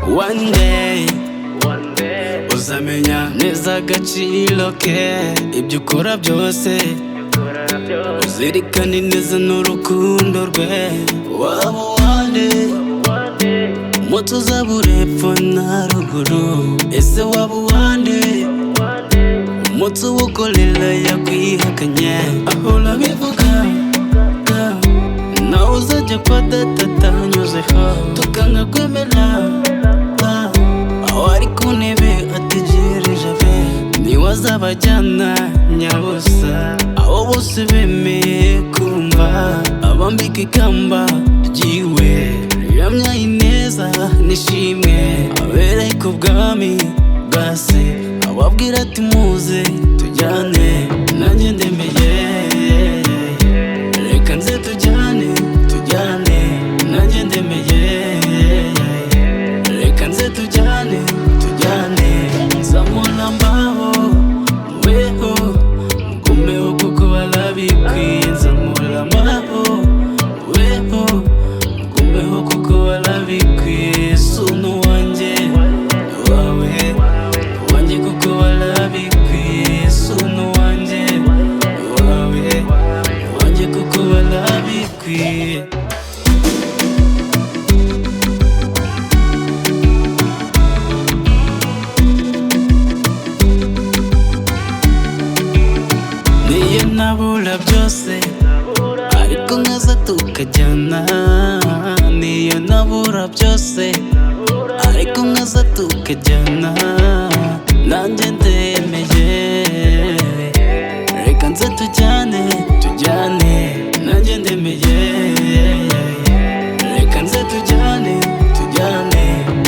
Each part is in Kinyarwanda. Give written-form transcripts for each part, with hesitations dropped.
One day uzamenya neza agaciro ke ibyo ukora byose uzirikane neza n'urukundo rwe waba uwande umuti uzabura epfo na ruguru ese waba uwande umuti uwukorera yakwihakanye ahora bivuga nawe uzajya kwa data atanyuzeho tukanga kwemera aho ari ku ntebe ategereje abe niwe azabajyana nyabusa abo bose bemeye kumva abambika ikamba ryiwe yamyaye ineza n'ishimwe abereye ku bwami bwa se ababwira ati muze tujyane nanjye ndemeye reka nze tujyane nanjye ndemeye reka nze tujyane nzamura mbaho weho ngumeho kuko barabikwiye nzamura mbaho weho ngumeho kuko barabikwiye sunu wanjye wawe wanjye kuko barabikwiye sunu wanjye wawe wanjye kuko barabikwiye niyo nabura byose ariko nkaza tukajyana niyo nabura byose ariko nkaza tukajyana nanjye ndemeye reka nze tujyane nanjye ndemeye reka nze tujyane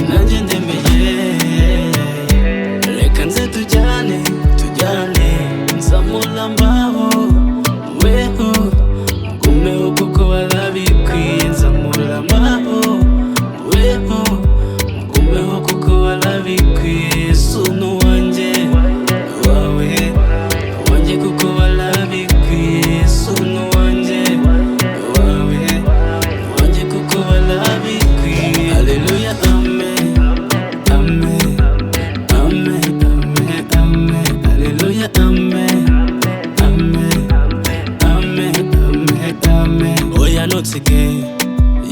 nanjye ndemeye reka nze tujyane nzamura mbaho weho ngumeho kuko barabikwiye nzamura mbaho weho ngumeho kuko barabikwiye sunu wanjye wawe wanjye kuko barabikwiye sunu wanjye wawe wanjye kuko barabikwiye haleluya amen amen amen amen amen haleluya amen oya ntutsige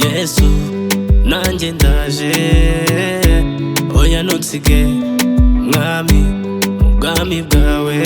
yesu nanjye ndaje oya ntutsige mwami mu bwami bwawe